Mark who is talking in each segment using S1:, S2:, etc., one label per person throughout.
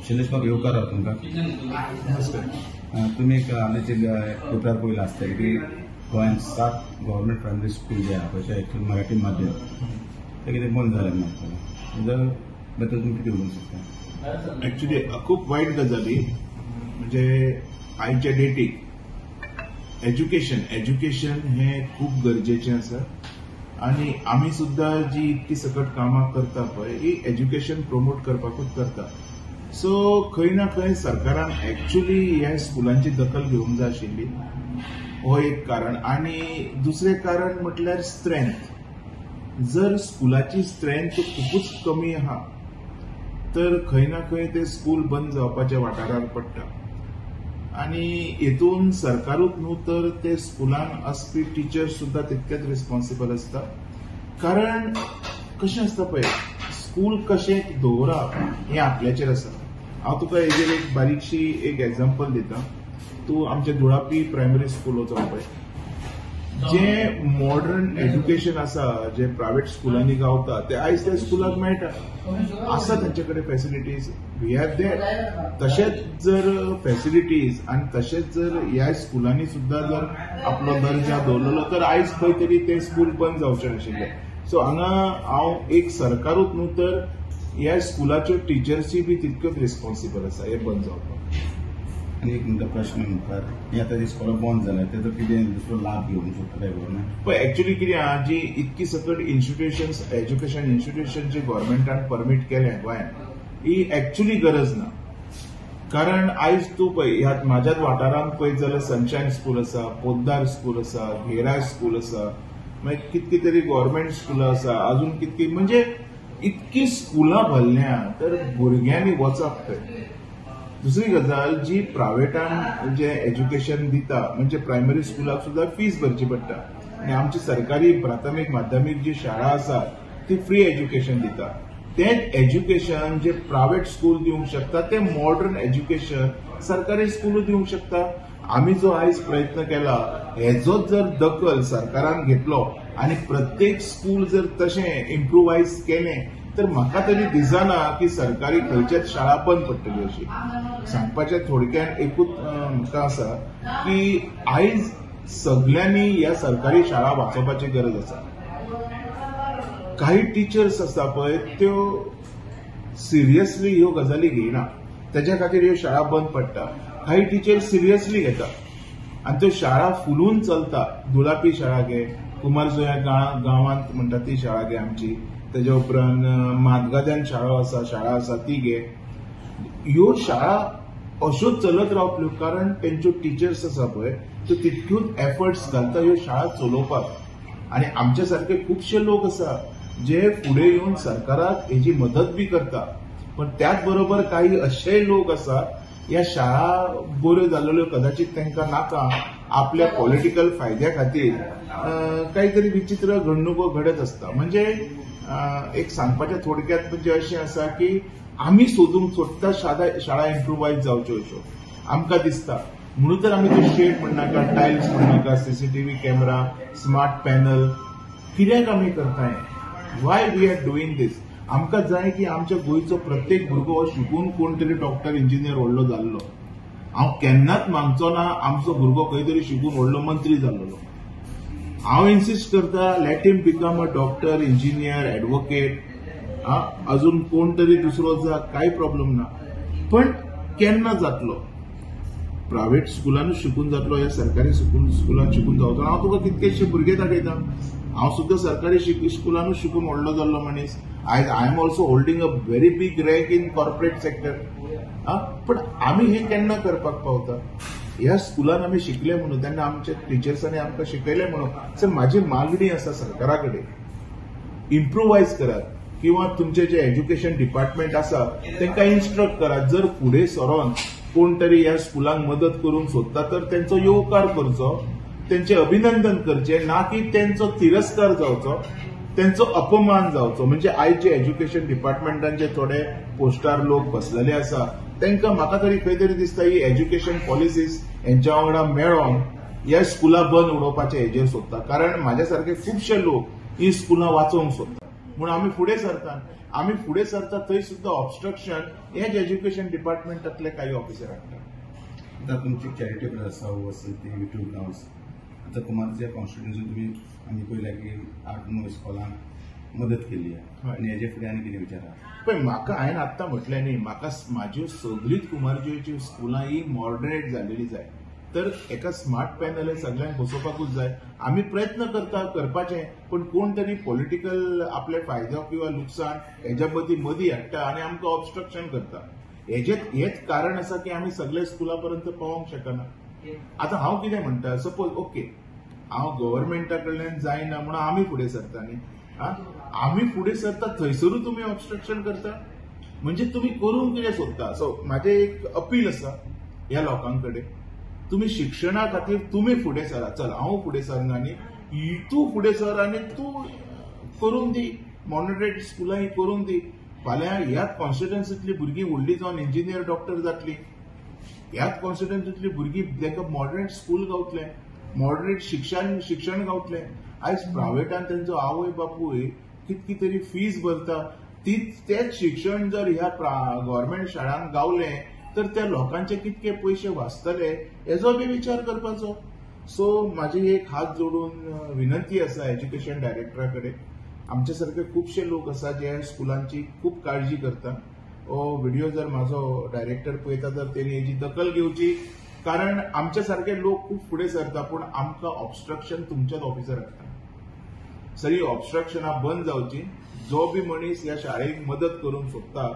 S1: शैलेश म्हाका येवकार आहा तुमकां. तुमी एक आमचे पेपर पयला आसता की गोंयांत 7 गव्हर्मेंट प्रायमरी स्कूल जे आहा तशें एक्चुअली मराठी माध्यम ते कितें बंद जालें म्हणटा जर बद्दल तुमी कितें उलोवंक शकता.
S2: ऍक्च्युली खूप वाईट गजाली म्हणजे आयच्या डेटीक एज्युकेशन हे खूप गरजेचें आसा आणि आम्ही सुद्धा जी इतकी सकट कामां करता पळय ही एज्युकेशन प्रमोट करपाकूच करता. सो खंय ना खंय सरकारान ऍक्च्युली ह्या स्कुलांची दखल घेवंक जाय आशिल्ली हो एक कारण. आणि दुसरें कारण म्हटल्यार स्ट्रेंथ. जर स्कुलाची स्ट्रेंथ खूपच कमी आहा तर खंय ना खंय ते स्कूल बंद जावपाच्या वाठारार पडटा. आणि हेतून सरकारूच न्हू तर ते स्कुलान आसपी टिचर्स सुद्धा तितकेच रिस्पॉन्सिबल असता. कारण कशें आसता पळय स्कूल कशें दवरप हें आपल्याचेर आसा. हांव तुका हेजेर एक बारीकशी एक एग्जांपल दिता. तूं आमचे धुळापी प्रायमरी स्कूल वचोन पळय. जे मॉडर्न एज्युकेशन आसा जे प्रायव्हेट स्कुलांनी गावता ते आयज त्या स्कुलाक मेळटा. आसा तांचे कडेन फॅसिलिटीज वी हॅव देट. तशेंच जर फॅसिलिटीज आनी तशेंच जर ह्या स्कुलांनी सुद्धा जर आपलो दर्जा दवरलेलो तर आयज खंय तरी ते स्कूल बंद जावचे नाशिल्ले. सो हांगा हांव एक सरकारूच न्हू तर ह्या स्कुलाच्यो टिचर्सय बी तितक्योच रिस्पॉन्सिबल आसा हे बंद जावपाक.
S1: आनी एक म्हणटा प्रश्न म्हणटात हे आतां जी स्कुलां बंद जाल्यात तेजो कितें दुसरो लाभ घेवंक शकता काय गव्हर्मेंट.
S2: पण ऍक्च्युली कितें आहा जी इतकी सकट इन्स्टिट्यूशन्स एज्युकेशन इन्स्टिट्यूशन जे गव्हर्मेंटान परमीट केले गोंयांत ही ऍक्च्युली गरज ना. कारण आयज तूं पळय ह्या म्हाज्याच वाठारांत पळयत जाल्यार सनशायन स्कूल आसा, पोद्दार स्कूल आसा, घेरा स्कूल आसा, मागीर कितकी तरी गव्हर्मेंट स्कुलां आसा, अजून कितकी म्हणजे इतकी स्कुलां भरल्या तर भुरग्यांनी वचप खंय. दुसरी गजाल जी प्रायव्हेटान जे एज्युकेशन दिता म्हणजे प्रायमरी स्कुलाक सुद्धा फीज भरची पडटा. आणि आमची सरकारी प्राथमीक माध्यमीक जी शाळा आसा ती फ्री एज्युकेशन दिता. तेंच एज्युकेशन जे प्रायव्हेट स्कूल दिवंक शकता ते मॉडर्न एज्युकेशन सरकारी स्कूल दिवंक शकता. आम्ही जो आयज प्रयत्न केला हेजोच जर दखल सरकारान घेतलो आणि प्रत्येक स्कूल जर तशें इम्प्रुवायज केलें तर म्हाका तरी दिसना की सरकारी खंयच्याच शाळा बंद पडटली अशी. सांगपाचें थोडक्यान एकूच म्हाका आसा की आयज सगळ्यांनी ह्या सरकारी शाळा वाचोवपाची गरज आसा. काही टिचर्स आसा पळय त्यो सिरियसली ह्यो गजाली घेयना तेज्या खातीर ह्यो शाळा बंद पडटा. काही टीचर सिरियसली घेता आणि त्यो शाळा फुलून चलता. धुळापी शाळा घे, कुमारजुंव्या गांवांत म्हणटा ती शाळा घे आमची, तेज्या उपरांत मातगाद्यान शाळा आसा ती घे. ह्यो शाळा अश्योच चलत रावतल्यो कारण तेंच्यो टिचर्स आसा पळय त्यो तितक्योच एफर्ट्स घालता ह्यो शाळा चलोवपाक. आणि आमचे सारखे खुबशे लोक आसा जे फुडें येवन सरकाराक हेजी मदत बी करता. पण त्याच बरोबर काही अशेय लोक आसा ह्या शाळा बऱ्यो जाल्ल्यो कदाचित तांकां नाका आपल्या पॉलिटिकल फायद्या खातीर काहीतरी विचित्र घडणुको घडत असता. म्हणजे एक सांगपाचें थोडक्यात म्हणजे अशें आसा की आमी सोदता शाळा इम्प्रुवायज जावच्यो अश्यो आमकां दिसता. म्हणून तर आमी ते शेड म्हणनाका, टायल्स म्हणनाका, सीसीटीव्ही कॅमेरा, स्मार्ट पॅनल कित्याक आमी करताय. Why we are doing this. आमकां जाय की आमच्या गोंयचो प्रत्येक भुरगो हो शिकून कोण तरी डॉक्टर इंजिनियर व्हडलो जाल्लो. हांव केन्नाच मागचो ना आमचो भुरगो खंय तरी शिकून व्हडलो मंत्री जाल्लो. हांव इन्सिस्ट करता let him become a doctor, engineer, advocate, अजून कोण तरी दुसरो जा कांय प्रॉब्लेम ना. पण केन्ना जातलो प्रायव्हेट स्कुलानूच शिकून जातलो या सरकारी स्कुलान शिकून जावचो. हांव तुका कितकेशे भुरगे दाखयता. हांव सुद्धा सरकारी स्कुलानूच शिकून व्हडलो जाल्लो मनीस. I am also holding a very big rank in corporate sector. पण आम्ही हे केन्ना करपाक पावता. ह्या स्कुलान आमी शिकले म्हणून तेन्ना आमच्या टिचर्सांनी आमकां शिकयलें म्हणून. सर म्हाजी मागणी आसा सरकारा कडेन इम्प्रुवायज करात किंवा तुमचे जे एज्युकेशन डिपार्टमेंट आसा तांकां इन्स्ट्रक्ट करात. जर फुडें सरोन कोण तरी ह्या स्कुलांक मदत करूंक सोदता तर तेंचो येवकार करचो, तेंचे अभिनंदन करचे, ना की तेंचो तिरस्कार जावचो, तेंचो अपमान जावचो. म्हणजे आयज जे एज्युकेशन डिपार्टमेंटान जे थोडे पोस्टार लोक बसलेले आसा तांकां म्हाका तरी खंय तरी दिसता ही एज्युकेशन पॉलिसीज हेंच्या वांगडा मेळोन ह्या स्कुलां बंद उडोवपाचे हेजेर सोदता. कारण म्हाज्या सारखे खुबशे लोक ही स्कुलां वाचोवंक सोदतात. म्हणून आम्ही फुडें सरता. आम्ही फुडें सरता थंय सुद्धा ऑब्स्ट्रक्शन हेच एज्युकेशन डिपार्टमेंटातले काही ऑफिसर हाडटा.
S1: आता तुमची चॅरिटेबल आसा वसंती युट्यूब ग्राउंड्स. आता कुमारच्या कॉन्स्टिट्युन्सीन तुम्ही आम्ही पळयला की 8-9 स्कॉलांक मदत केली आहे आणि हेजे फुडें आनी कितें विचार आहा?
S2: पण म्हाका हांवें आत्तां म्हटलें न्ही, म्हाका म्हाज्यो सगळींच कुमारजुंवेची स्कुलां ही मॉडरेट जाल्लेली जाय. तर एका स्मार्ट पॅनल सगळ्यांक बसोवपाकूच जाय. आमी प्रयत्न करपाचे, पण कोण तरी पॉलिटिकल आपले फायदो किंवा लुकसाण हेच्या मदीं हाडटा आनी आमकां ऑब्स्ट्रक्शन करता. हेच कारण आसा की आमी सगळे स्कुला पर्यंत पावोंक शकना. आतां हांव कितें म्हणटा, सपोज ओके हांव गव्हर्नमेंटा कडल्यान जायना म्हणून आमी फुडें सरता न्ही. आमी फुडें सरता थंयसरूच तुमी ऑब्स्ट्रक्शन करता, म्हणजे तुमी करूंक कितें सोदता. सो म्हाजें एक अपील आसा ह्या लोकां कडेन, तुम्ही शिक्षणा खातीर तुम्ही फुडें सरा. चल हांव फुडें सरना न्ही, तूं फुडें सर आनी तूं करून दी. मॉडरेट स्कुलां ही करून दी. फाल्यां ह्याच कॉन्स्टिट्युन्सींतली भुरगीं व्हडली जावन इंजिनियर डॉक्टर जातली. ह्याच कॉन्स्टिट्युन्सींतली भुरगीं तांकां मॉडरेट स्कूल गावतलें, मॉडरेट शिक्षण गावतलें. आयज प्रायवेटान तेंचो आवय बापूय कितकी तरी फीज भरता, तेच शिक्षण जर ह्या गव्हर्नमेंट शाळांत गावलें तर त्या लोकांचे कितके पयशे वाचतले हेजो बी विचार करपाचो. सो म्हाजी एक हात जोडून विनंती आसा एज्युकेशन डायरेक्टरा कडेन. आमचे सारखे खुबशे लोक आसा जे स्कुलांची खूब काळजी करता. हो व्हिडिओ जर म्हाजो डायरेक्टर पळयता तर तेणी हेजी दखल घेवची, कारण आमचे सारखे लोक खूब फुडें सरता पूण आमकां ऑब्स्ट्रक्शन तुमच्याच ऑफिसर हाडटा. सरी ऑब्स्ट्रक्शनां बंद जावची. जो बी मनीस ह्या शाळेक मदत करूंक सोदता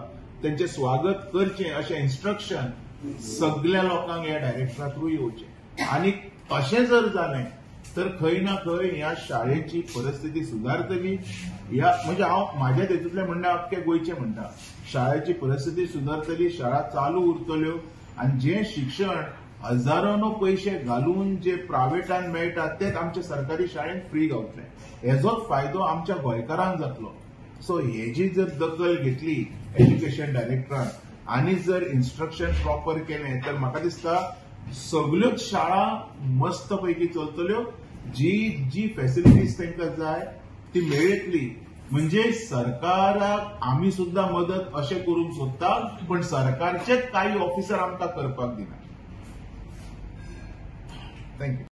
S2: त्यांचे स्वागत करचें अशें इन्स्ट्रक्शन सगळ्या लोकांक ह्या डायरेक्टरा थ्रू येवचें. आनी अशें जर जालें तर खंय ना खंय ह्या शाळेची परिस्थिती सुदारतली. म्हणजे हांव म्हाज्या तेतूंतलें म्हणणें अख्खे गोंयचें म्हणटा, शाळेची परिस्थिती सुदारतली, शाळा चालू उरतल्यो आनी जें शिक्षण हजारांनो पयशे घालून जे प्रायवेटान मेळटा तेच आमच्या सरकारी शाळेंत फ्री गावतलें. हेजोच फायदो आमच्या गोंयकारांक जातलो. सो हेजी जर दखल घेतली एज्युकेशन डायरेक्टरान आनी जर इन्स्ट्रक्शन प्रॉपर केलें तर म्हाका दिसता सगळ्योच शाळा मस्त पैकी चलतल्यो. जी फॅसिलिटीज तांकां जाय ती मेळटली. म्हणजे सरकाराक आमी सुद्धा मदत अशें करूंक सोदता, पण सरकारचेच काही ऑफिसर आमकां करपाक दिना. थँक्यू.